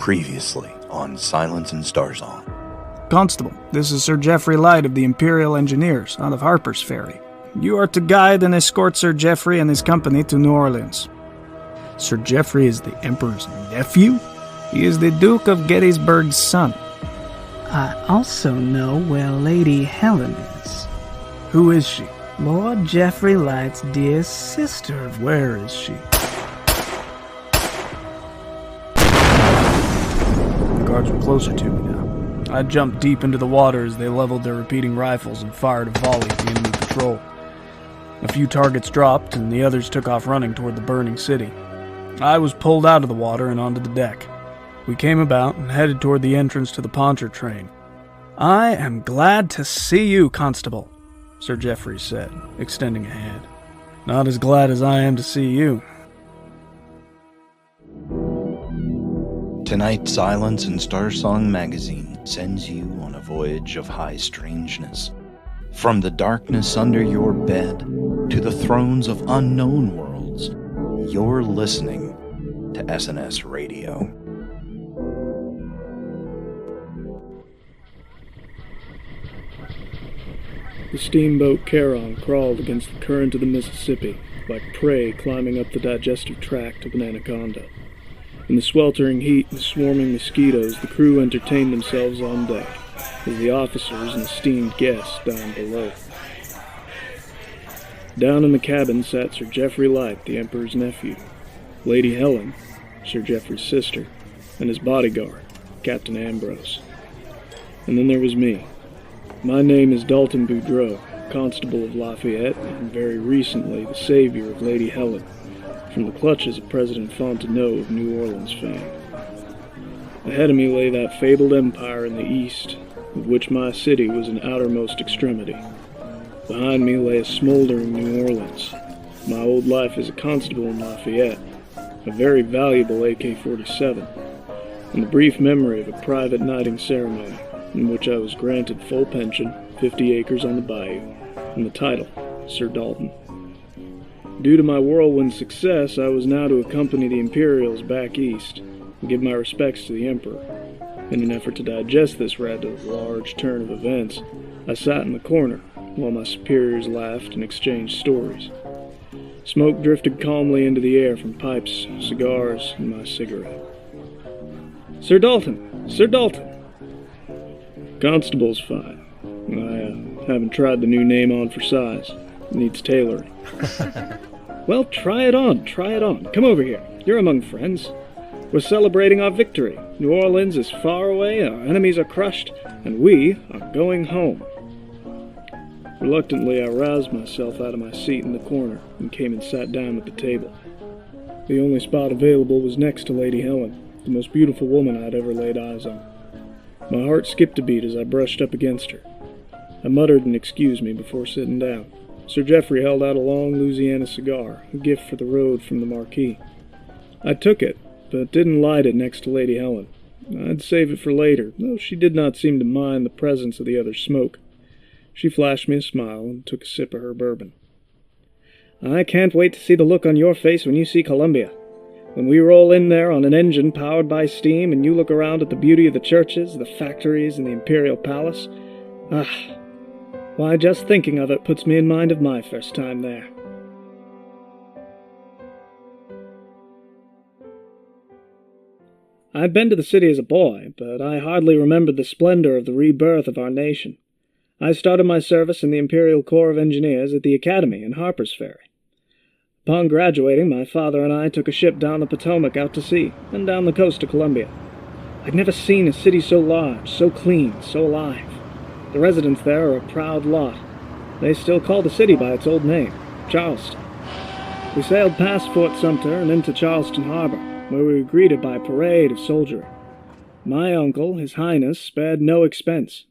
Previously on Silence and Starsong. Constable, this is Sir Geoffrey Light of the Imperial Engineers, out of Harper's Ferry. You are to guide and escort Sir Geoffrey and his company to New Orleans. Sir Geoffrey is the Emperor's nephew? He is the Duke of Gettysburg's son. I also know where Lady Helen is. Who is she? Lord Geoffrey Light's dear sister. Where is she? The guards were closer to me now. I jumped deep into the water as they leveled their repeating rifles and fired a volley at the enemy patrol. A few targets dropped, and the others took off running toward the burning city. I was pulled out of the water and onto the deck. We came about and headed toward the entrance to the Pontchartrain. "I am glad to see you, Constable," Sir Geoffrey said, extending a hand. "Not as glad as I am to see you." Tonight, Silence and Starsong magazine sends you on a voyage of high strangeness. From the darkness under your bed to the thrones of unknown worlds, you're listening to SNS Radio. The steamboat Charon crawled against the current of the Mississippi, like prey climbing up the digestive tract of an anaconda. In the sweltering heat and swarming mosquitoes, the crew entertained themselves on deck, as the officers and esteemed guests down below. Down in the cabin sat Sir Geoffrey Light, the Emperor's nephew, Lady Helen, Sir Geoffrey's sister, and his bodyguard, Captain Ambrose. And then there was me. My name is Dalton Boudreaux, Constable of Lafayette, and very recently the savior of Lady Helen, from the clutches of President Fontenot of New Orleans fame. Ahead of me lay that fabled empire in the east, of which my city was an outermost extremity. Behind me lay a smoldering New Orleans, my old life as a constable in Lafayette, a very valuable AK-47, and the brief memory of a private knighting ceremony in which I was granted full pension, 50 acres on the bayou, and the title, Sir Dalton. Due to my whirlwind success, I was now to accompany the Imperials back east and give my respects to the Emperor. In an effort to digest this rather large turn of events, I sat in the corner while my superiors laughed and exchanged stories. Smoke drifted calmly into the air from pipes, cigars, and my cigarette. "Sir Dalton! Sir Dalton!" "Constable's fine. I haven't tried the new name on for size. It needs tailoring." "Well, try it on. Come over here. You're among friends. We're celebrating our victory. New Orleans is far away, our enemies are crushed, and we are going home." Reluctantly, I roused myself out of my seat in the corner and came and sat down at the table. The only spot available was next to Lady Helen, the most beautiful woman I'd ever laid eyes on. My heart skipped a beat as I brushed up against her. I muttered an excuse me before sitting down. Sir Geoffrey held out a long Louisiana cigar, a gift for the road from the Marquis. I took it, but didn't light it next to Lady Helen. I'd save it for later, though she did not seem to mind the presence of the other's smoke. She flashed me a smile and took a sip of her bourbon. "I can't wait to see the look on your face when you see Columbia. When we roll in there on an engine powered by steam and you look around at the beauty of the churches, the factories, and the Imperial Palace, why, just thinking of it puts me in mind of my first time there." I'd been to the city as a boy, but I hardly remembered the splendor of the rebirth of our nation. I started my service in the Imperial Corps of Engineers at the Academy in Harper's Ferry. Upon graduating, my father and I took a ship down the Potomac out to sea, and down the coast to Columbia. I'd never seen a city so large, so clean, so alive. The residents there are a proud lot. They still call the city by its old name, Charleston. We sailed past Fort Sumter and into Charleston Harbor, where we were greeted by a parade of soldiery. My uncle, His Highness, spared no expense.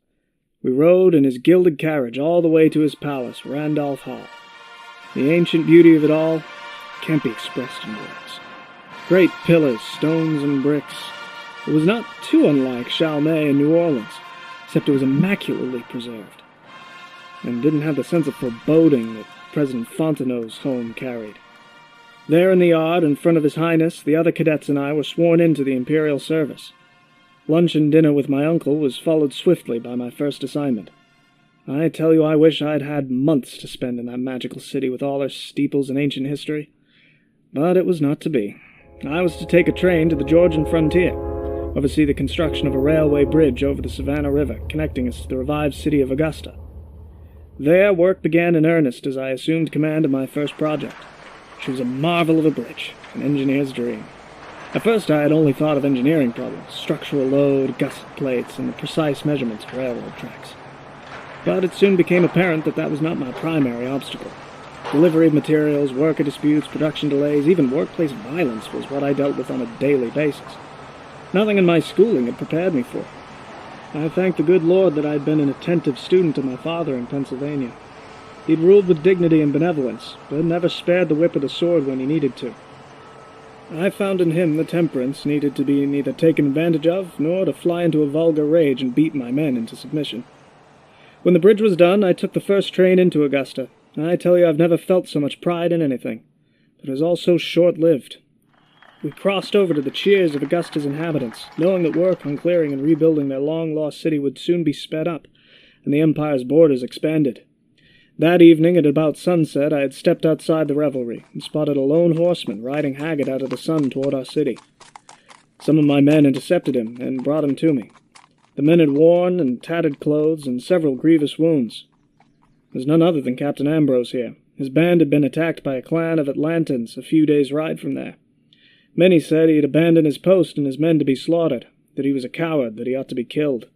We rode in his gilded carriage all the way to his palace, Randolph Hall. The ancient beauty of it all can't be expressed in words. Great pillars, stones, and bricks. It was not too unlike Chalmers in New Orleans, except it was immaculately preserved, and didn't have the sense of foreboding that President Fontenot's home carried. There in the yard, in front of His Highness, the other cadets and I were sworn into the Imperial service. Lunch and dinner with my uncle was followed swiftly by my first assignment. I tell you, I wish I'd had months to spend in that magical city with all her steeples and ancient history. But it was not to be. I was to take a train to the Georgian frontier, oversee the construction of a railway bridge over the Savannah River, connecting us to the revived city of Augusta. There, work began in earnest as I assumed command of my first project. She was a marvel of a bridge, an engineer's dream. At first I had only thought of engineering problems, structural load, gusset plates, and the precise measurements of railroad tracks. But it soon became apparent that was not my primary obstacle. Delivery of materials, worker disputes, production delays, even workplace violence was what I dealt with on a daily basis. Nothing in my schooling had prepared me for it. I thanked the good Lord that I had been an attentive student to my father in Pennsylvania. He'd ruled with dignity and benevolence, but never spared the whip of the sword when he needed to. I found in him the temperance needed to be neither taken advantage of, nor to fly into a vulgar rage and beat my men into submission. When the bridge was done, I took the first train into Augusta. I tell you, I've never felt so much pride in anything. But it was all so short-lived. We crossed over to the cheers of Augusta's inhabitants, knowing that work on clearing and rebuilding their long-lost city would soon be sped up, and the Empire's borders expanded. That evening, at about sunset, I had stepped outside the revelry and spotted a lone horseman riding haggard out of the sun toward our city. Some of my men intercepted him and brought him to me. The men had worn and tattered clothes and several grievous wounds. There was none other than Captain Ambrose here. His band had been attacked by a clan of Atlantans a few days' ride from there. Many said he had abandoned his post and his men to be slaughtered, that he was a coward, that he ought to be killed.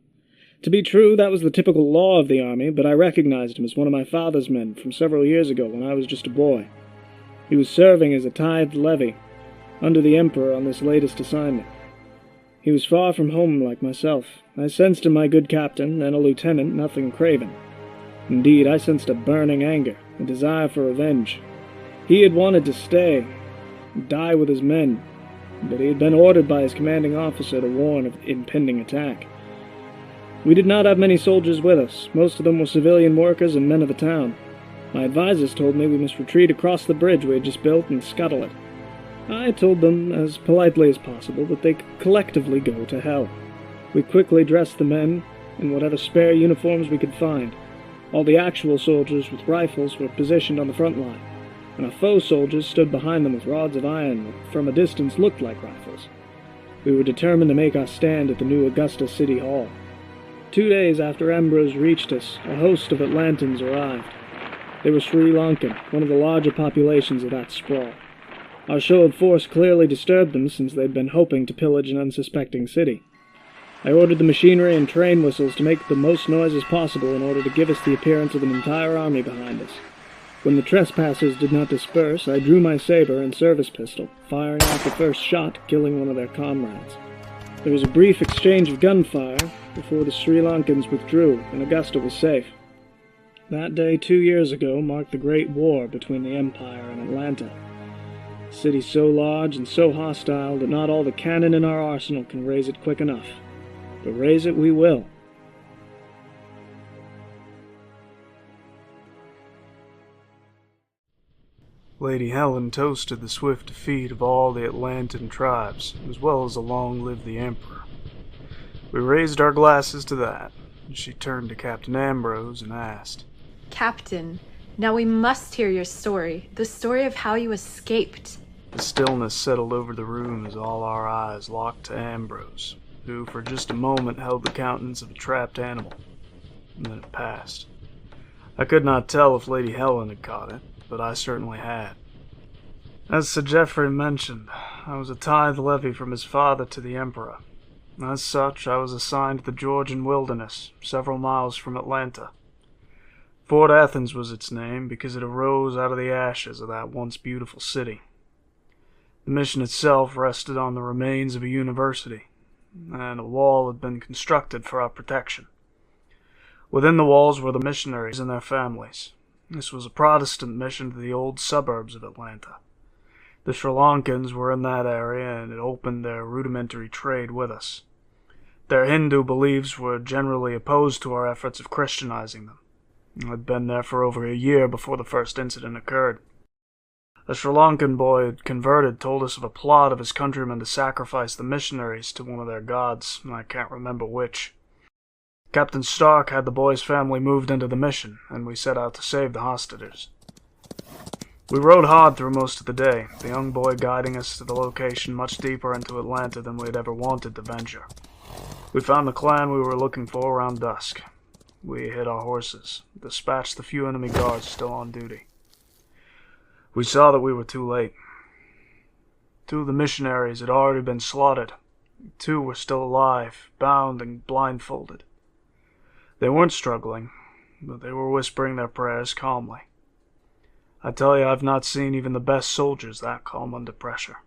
To be true, that was the typical law of the army, but I recognized him as one of my father's men from several years ago when I was just a boy. He was serving as a tithed levy under the Emperor on this latest assignment. He was far from home like myself. I sensed in my good captain and a lieutenant nothing craven. Indeed, I sensed a burning anger, a desire for revenge. He had wanted to stay, die with his men, but he had been ordered by his commanding officer to warn of impending attack. We did not have many soldiers with us. Most of them were civilian workers and men of the town. My advisors told me we must retreat across the bridge we had just built and scuttle it. I told them, as politely as possible, that they could collectively go to hell. We quickly dressed the men in whatever spare uniforms we could find. All the actual soldiers with rifles were positioned on the front line, and our foe soldiers stood behind them with rods of iron that from a distance looked like rifles. We were determined to make our stand at the new Augusta City Hall. 2 days after Ambrose reached us, a host of Atlantans arrived. They were Sri Lankan, one of the larger populations of that sprawl. Our show of force clearly disturbed them since they'd been hoping to pillage an unsuspecting city. I ordered the machinery and train whistles to make the most noise as possible in order to give us the appearance of an entire army behind us. When the trespassers did not disperse, I drew my saber and service pistol, firing off the first shot, killing one of their comrades. There was a brief exchange of gunfire before the Sri Lankans withdrew and Augusta was safe. That day 2 years ago marked the Great War between the Empire and Atlanta. A city so large and so hostile that not all the cannon in our arsenal can raise it quick enough. But raise it we will. Lady Helen toasted the swift defeat of all the Atlantan tribes, as well as a long live the Emperor. We raised our glasses to that, and she turned to Captain Ambrose and asked, Captain, now we must hear your story, the story of how you escaped. The stillness settled over the room as all our eyes locked to Ambrose, who for just a moment held the countenance of a trapped animal, and then it passed. I could not tell if Lady Helen had caught it, but I certainly had. As Sir Geoffrey mentioned, I was a tithe levy from his father to the Emperor. As such, I was assigned to the Georgian wilderness, several miles from Atlanta. Fort Athens was its name because it arose out of the ashes of that once beautiful city. The mission itself rested on the remains of a university, and a wall had been constructed for our protection. Within the walls were the missionaries and their families. This was a Protestant mission to the old suburbs of Atlanta. The Sri Lankans were in that area and had opened their rudimentary trade with us. Their Hindu beliefs were generally opposed to our efforts of Christianizing them. I'd been there for over a year before the first incident occurred. A Sri Lankan boy who'd converted told us of a plot of his countrymen to sacrifice the missionaries to one of their gods, and I can't remember which. Captain Stark had the boy's family moved into the mission, and we set out to save the hostages. We rode hard through most of the day, the young boy guiding us to the location much deeper into Atlanta than we had ever wanted to venture. We found the clan we were looking for around dusk. We hid our horses, dispatched the few enemy guards still on duty. We saw that we were too late. 2 of the missionaries had already been slaughtered. 2 were still alive, bound and blindfolded. They weren't struggling, but they were whispering their prayers calmly. I tell you, I've not seen even the best soldiers that calm under pressure.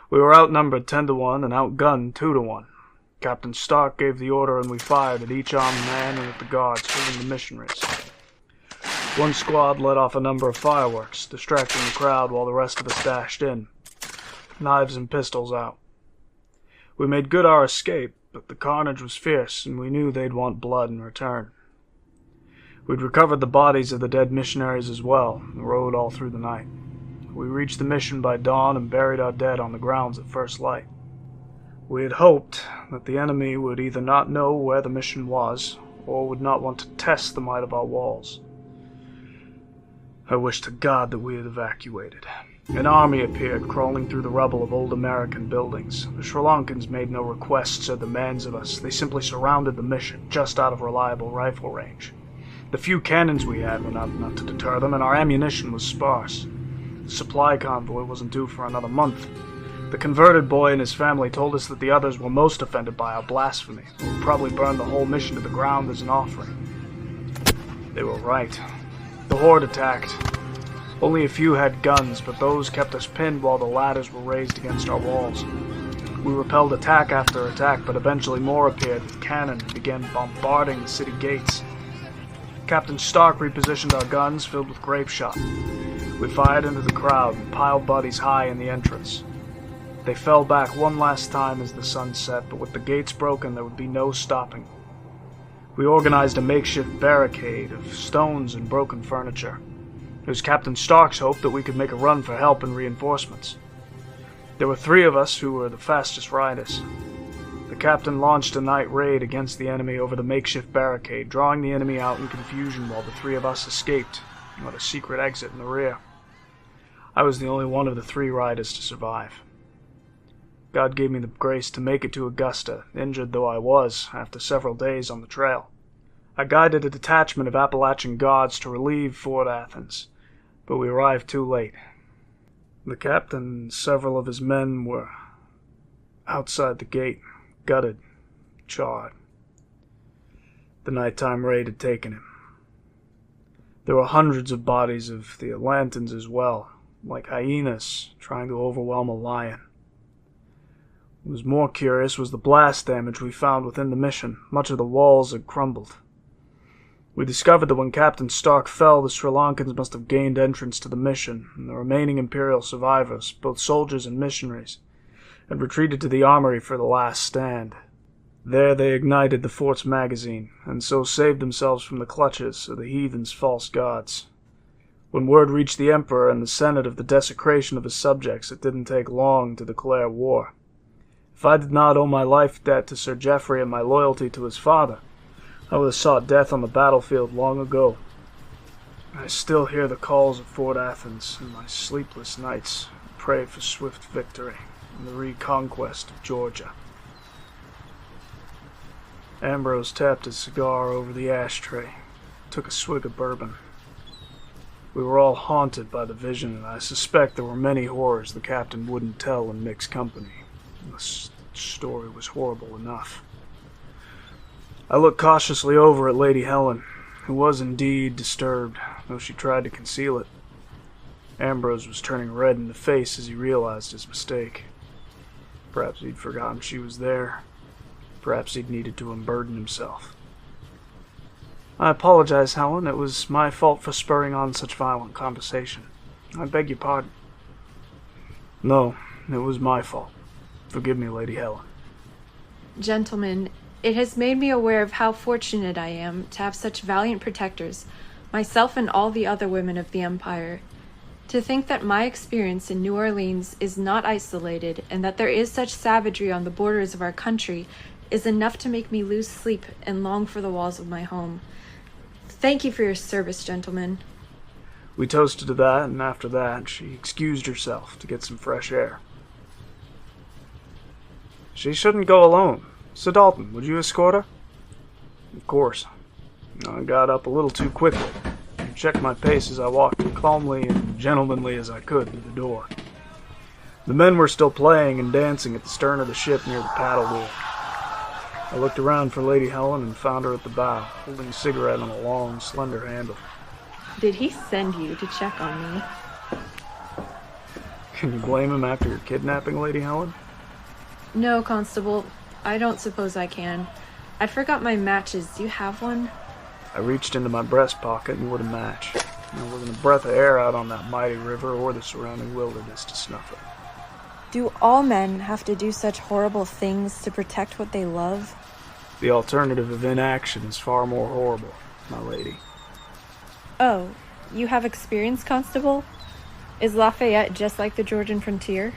We were outnumbered 10-1 and outgunned 2-1. Captain Stark gave the order and we fired at each armed man and at the guards holding the missionaries. One squad let off a number of fireworks, distracting the crowd while the rest of us dashed in, knives and pistols out. We made good our escape, but the carnage was fierce and we knew they'd want blood in return. We'd recovered the bodies of the dead missionaries as well, and rode all through the night. We reached the mission by dawn and buried our dead on the grounds at first light. We had hoped that the enemy would either not know where the mission was, or would not want to test the might of our walls. I wish to God that we had evacuated. An army appeared, crawling through the rubble of old American buildings. The Sri Lankans made no requests or demands of us. They simply surrounded the mission, just out of reliable rifle range. The few cannons we had were not enough to deter them, and our ammunition was sparse. The supply convoy wasn't due for another month. The converted boy and his family told us that the others were most offended by our blasphemy, and would probably burn the whole mission to the ground as an offering. They were right. The horde attacked. Only a few had guns, but those kept us pinned while the ladders were raised against our walls. We repelled attack after attack, but eventually more appeared with cannon and began bombarding the city gates. Captain Stark repositioned our guns, filled with grape shot. We fired into the crowd and piled bodies high in the entrance. They fell back one last time as the sun set, but with the gates broken, there would be no stopping. We organized a makeshift barricade of stones and broken furniture. It was Captain Stark's hope that we could make a run for help and reinforcements. There were 3 of us who were the fastest riders. The captain launched a night raid against the enemy over the makeshift barricade, drawing the enemy out in confusion while the 3 of us escaped and had a secret exit in the rear. I was the only one of the 3 riders to survive. God gave me the grace to make it to Augusta, injured though I was, after several days on the trail. I guided a detachment of Appalachian Guards to relieve Fort Athens, but we arrived too late. The captain and several of his men were outside the gate, gutted, charred. The nighttime raid had taken him. There were hundreds of bodies of the Atlantans as well, like hyenas trying to overwhelm a lion. What was more curious was the blast damage we found within the mission. Much of the walls had crumbled. We discovered that when Captain Stark fell, the Sri Lankans must have gained entrance to the mission, and the remaining Imperial survivors, both soldiers and missionaries, had retreated to the armory for the last stand. There they ignited the fort's magazine, and so saved themselves from the clutches of the heathens' false gods. When word reached the Emperor and the Senate of the desecration of his subjects, it didn't take long to declare war. If I did not owe my life debt to Sir Geoffrey and my loyalty to his father, I would have sought death on the battlefield long ago. I still hear the calls of Fort Athens in my sleepless nights, and pray for swift victory and the reconquest of Georgia. Ambrose tapped his cigar over the ashtray, took a swig of bourbon. We were all haunted by the vision, and I suspect there were many horrors the captain wouldn't tell in mixed company. The story was horrible enough. I looked cautiously over at Lady Helen, who was indeed disturbed, though she tried to conceal it. Ambrose was turning red in the face as he realized his mistake. Perhaps he'd forgotten she was there. Perhaps he'd needed to unburden himself. I apologize, Helen. It was my fault for spurring on such violent conversation. I beg your pardon. No, it was my fault. Forgive me, Lady Helen. Gentlemen, it has made me aware of how fortunate I am to have such valiant protectors, myself and all the other women of the Empire. To think that my experience in New Orleans is not isolated and that there is such savagery on the borders of our country is enough to make me lose sleep and long for the walls of my home. Thank you for your service, gentlemen. We toasted to that, and after that, she excused herself to get some fresh air. She shouldn't go alone. So Dalton, would you escort her? Of course. I got up a little too quickly. Checked my pace as I walked as calmly and gentlemanly as I could to the door. The men were still playing and dancing at the stern of the ship near the paddle wheel. I looked around for Lady Helen and found her at the bow, holding a cigarette on a long, slender handle. Did he send you to check on me? Can you blame him after your kidnapping, Lady Helen? No, Constable. I don't suppose I can. I forgot my matches. Do you have one? I reached into my breast pocket and lit a match. There wasn't a breath of air out on that mighty river or the surrounding wilderness to snuff it. Do all men have to do such horrible things to protect what they love? The alternative of inaction is far more horrible, my lady. Oh, you have experience, Constable? Is Lafayette just like the Georgian frontier?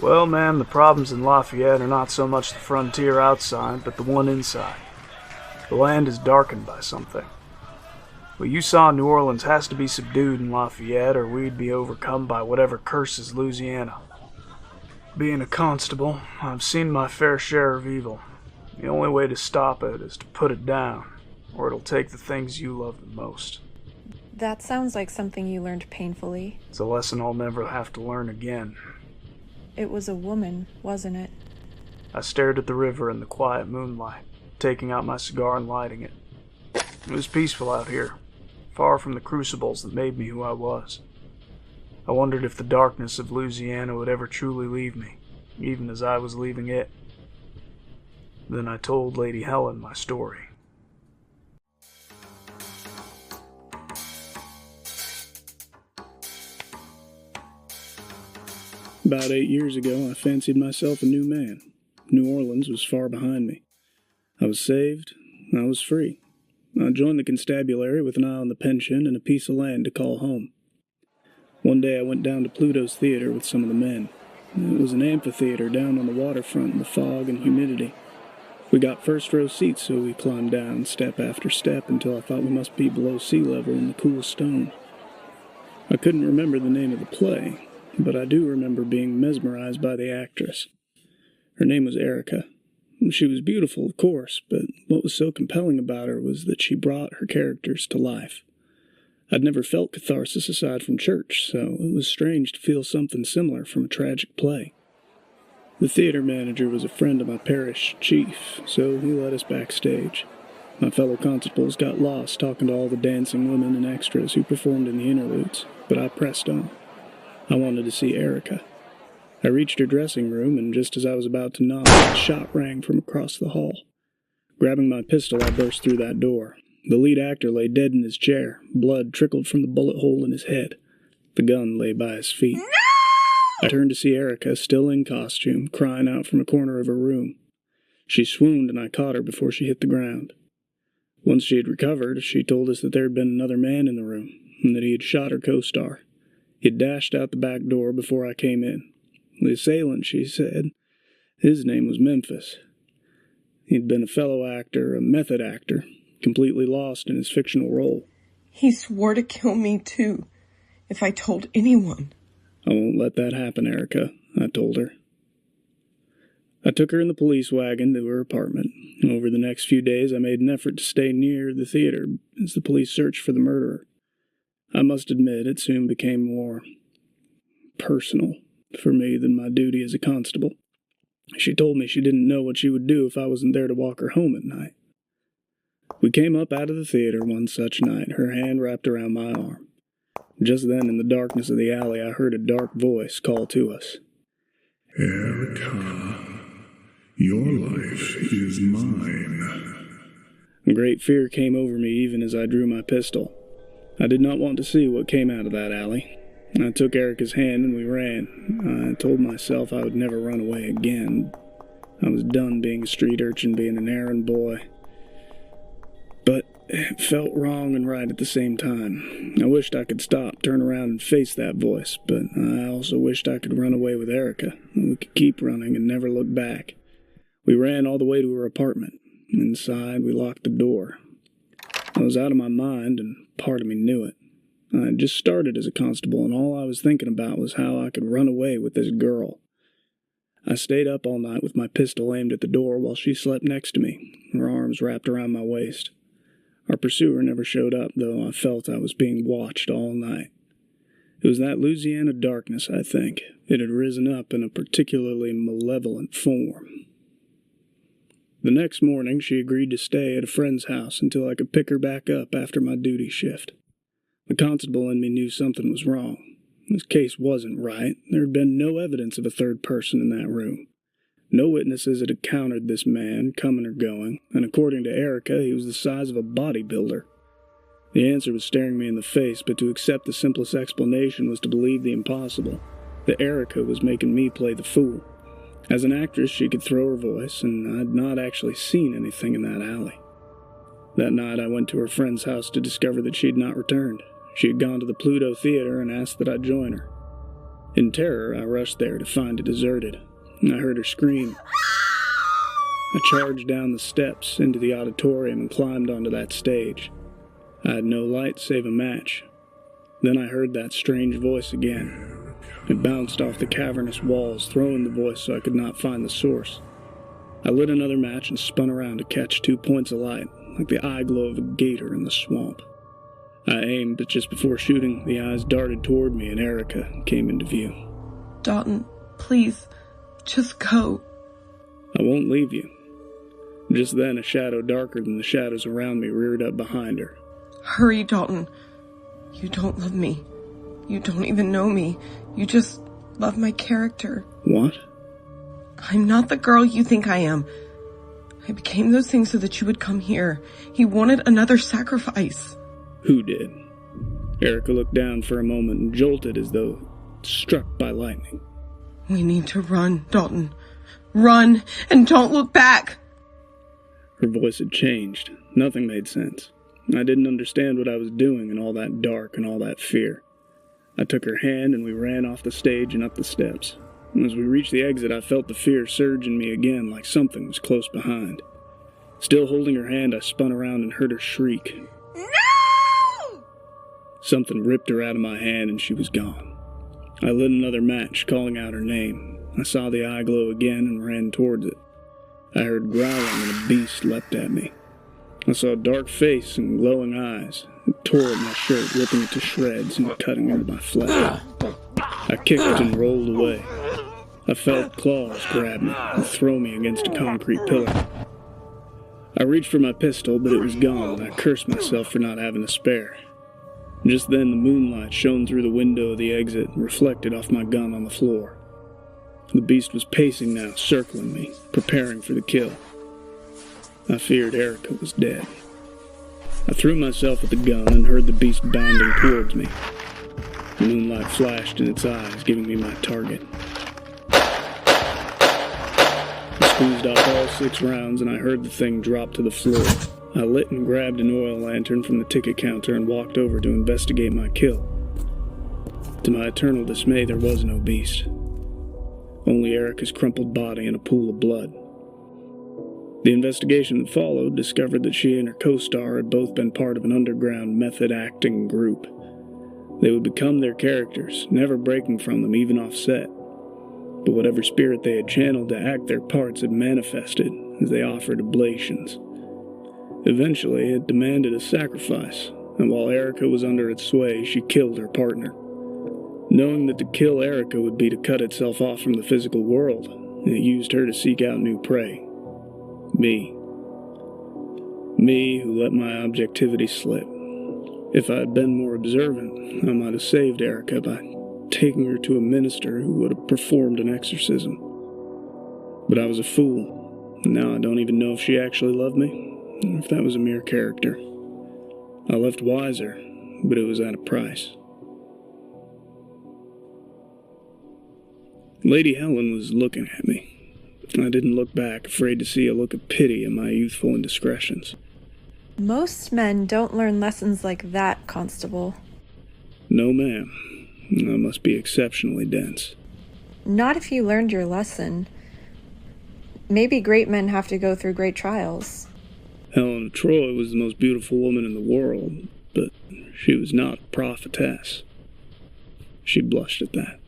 Well, ma'am, the problems in Lafayette are not so much the frontier outside, but the one inside. The land is darkened by something. What you saw in New Orleans has to be subdued in Lafayette, or we'd be overcome by whatever curses Louisiana. Being a constable, I've seen my fair share of evil. The only way to stop it is to put it down, or it'll take the things you love the most. That sounds like something you learned painfully. It's a lesson I'll never have to learn again. It was a woman, wasn't it? I stared at the river in the quiet moonlight, taking out my cigar and lighting it. It was peaceful out here, far from the crucibles that made me who I was. I wondered if the darkness of Louisiana would ever truly leave me, even as I was leaving it. Then I told Lady Helen my story. About 8 years ago, I fancied myself a new man. New Orleans was far behind me. I was saved. I was free. I joined the constabulary with an eye on the pension and a piece of land to call home. One day I went down to Pluto's theater with some of the men. It was an amphitheater down on the waterfront in the fog and humidity. We got first row seats, so we climbed down step after step until I thought we must be below sea level in the cool stone. I couldn't remember the name of the play, but I do remember being mesmerized by the actress. Her name was Erica. She was beautiful, of course, but what was so compelling about her was that she brought her characters to life. I'd never felt catharsis aside from church, so it was strange to feel something similar from a tragic play. The theater manager was a friend of my parish chief, so he led us backstage. My fellow constables got lost talking to all the dancing women and extras who performed in the interludes, but I pressed on. I wanted to see Erica. I reached her dressing room, and just as I was about to knock, a shot rang from across the hall. Grabbing my pistol, I burst through that door. The lead actor lay dead in his chair. Blood trickled from the bullet hole in his head. The gun lay by his feet. No! I turned to see Erica, still in costume, crying out from a corner of her room. She swooned, and I caught her before she hit the ground. Once she had recovered, she told us that there had been another man in the room, and that he had shot her co-star. He had dashed out the back door before I came in. The assailant, she said, his name was Memphis. He'd been a fellow actor, a method actor, completely lost in his fictional role. He swore to kill me, too, if I told anyone. I won't let that happen, Erica, I told her. I took her in the police wagon to her apartment. Over the next few days, I made an effort to stay near the theater as the police searched for the murderer. I must admit, it soon became more personal for me than my duty as a constable. She told me she didn't know what she would do if I wasn't there to walk her home at night. We came up out of the theater one such night, her hand wrapped around my arm. Just then, in the darkness of the alley, I heard a dark voice call to us. Erica, your life is mine. A great fear came over me even as I drew my pistol. I did not want to see what came out of that alley. I took Erica's hand and we ran. I told myself I would never run away again. I was done being a street urchin, being an errand boy. But It felt wrong and right at the same time. I wished I could stop, turn around, and face that voice, but I also wished I could run away with Erica, and we could keep running and never look back. We ran all the way to her apartment. Inside, we locked the door. I was out of my mind, and part of me knew it. I had just started as a constable, and all I was thinking about was how I could run away with this girl. I stayed up all night with my pistol aimed at the door while she slept next to me, her arms wrapped around my waist. Our pursuer never showed up, though I felt I was being watched all night. It was that Louisiana darkness, I think. It had risen up in a particularly malevolent form. The next morning, she agreed to stay at a friend's house until I could pick her back up after my duty shift. The constable in me knew something was wrong. This case wasn't right. There had been no evidence of a third person in that room. No witnesses had encountered this man, coming or going, and according to Erica, he was the size of a bodybuilder. The answer was staring me in the face, but to accept the simplest explanation was to believe the impossible, that Erica was making me play the fool. As an actress, she could throw her voice, and I'd not actually seen anything in that alley. That night, I went to her friend's house to discover that she had not returned. She had gone to the Pluto Theater and asked that I join her. In terror, I rushed there to find it deserted. I heard her scream. I charged down the steps into the auditorium and climbed onto that stage. I had no light save a match. Then I heard that strange voice again. It bounced off the cavernous walls, throwing the voice so I could not find the source. I lit another match and spun around to catch 2 points of light, like the eye glow of a gator in the swamp. I aimed, but just before shooting, the eyes darted toward me and Erica came into view. Dalton, please, just go. I won't leave you. Just then, a shadow darker than the shadows around me reared up behind her. Hurry, Dalton. You don't love me. You don't even know me. You just love my character. What? I'm not the girl you think I am. I became those things so that you would come here. He wanted another sacrifice. Who did? Erica looked down for a moment and jolted as though struck by lightning. We need to run, Dalton. Run, and don't look back! Her voice had changed. Nothing made sense. I didn't understand what I was doing in all that dark and all that fear. I took her hand and we ran off the stage and up the steps. And as we reached the exit, I felt the fear surge in me again, like something was close behind. Still holding her hand, I spun around and heard her shriek. No! Something ripped her out of my hand and she was gone. I lit another match, calling out her name. I saw the eye glow again and ran towards it. I heard growling and a beast leapt at me. I saw a dark face and glowing eyes. It tore at my shirt, ripping it to shreds and cutting into my flesh. I kicked and rolled away. I felt claws grab me and throw me against a concrete pillar. I reached for my pistol, but it was gone, and I cursed myself for not having a spare. Just then, the moonlight shone through the window of the exit and reflected off my gun on the floor. The beast was pacing now, circling me, preparing for the kill. I feared Erica was dead. I threw myself at the gun and heard the beast bounding towards me. The moonlight flashed in its eyes, giving me my target. I squeezed off all 6 rounds and I heard the thing drop to the floor. I lit and grabbed an oil lantern from the ticket counter and walked over to investigate my kill. To my eternal dismay, there was no beast. Only Erica's crumpled body and a pool of blood. The investigation that followed discovered that she and her co-star had both been part of an underground method-acting group. They would become their characters, never breaking from them even off set. But whatever spirit they had channeled to act their parts had manifested as they offered oblations. Eventually, it demanded a sacrifice, and while Erica was under its sway, she killed her partner. Knowing that to kill Erica would be to cut itself off from the physical world, it used her to seek out new prey. Me. Me who let my objectivity slip. If I had been more observant, I might have saved Erica by taking her to a minister who would have performed an exorcism. But I was a fool, and now I don't even know if she actually loved me, or if that was a mere character. I left wiser, but it was at a price. Lady Helen was looking at me. I didn't look back, afraid to see a look of pity in my youthful indiscretions. Most men don't learn lessons like that, Constable. No, ma'am. That must be exceptionally dense. Not if you learned your lesson. Maybe great men have to go through great trials. Helen of Troy was the most beautiful woman in the world, but she was not a prophetess. She blushed at that.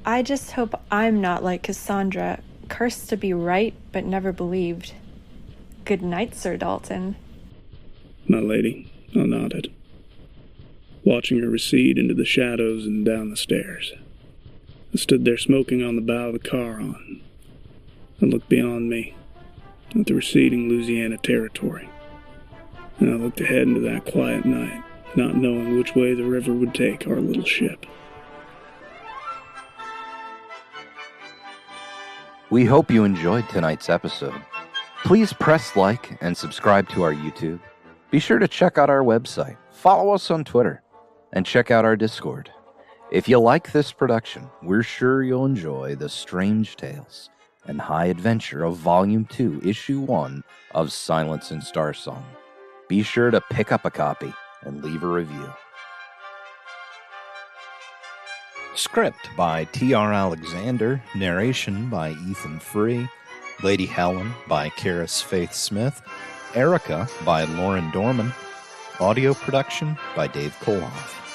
I just hope I'm not like Cassandra, cursed to be right but never believed. Good night, Sir Dalton. My lady, I nodded, watching her recede into the shadows and down the stairs. I stood there smoking on the bow of the car on. I looked beyond me at the receding Louisiana territory, and I looked ahead into that quiet night, not knowing which way the river would take our little ship. We hope you enjoyed tonight's episode. Please press like and subscribe to our YouTube. Be sure to check out our website, follow us on Twitter, and check out our Discord. If you like this production, we're sure you'll enjoy the strange tales and high adventure of Volume 2, Issue 1 of Silence in Starsong. Be sure to pick up a copy and leave a review. Script by T.R. Alexander, narration by ethanjfree, Lady Helen by Karis Faith Smith, Erica by Lauren Dorman, audio production by Dave Kohlhoff.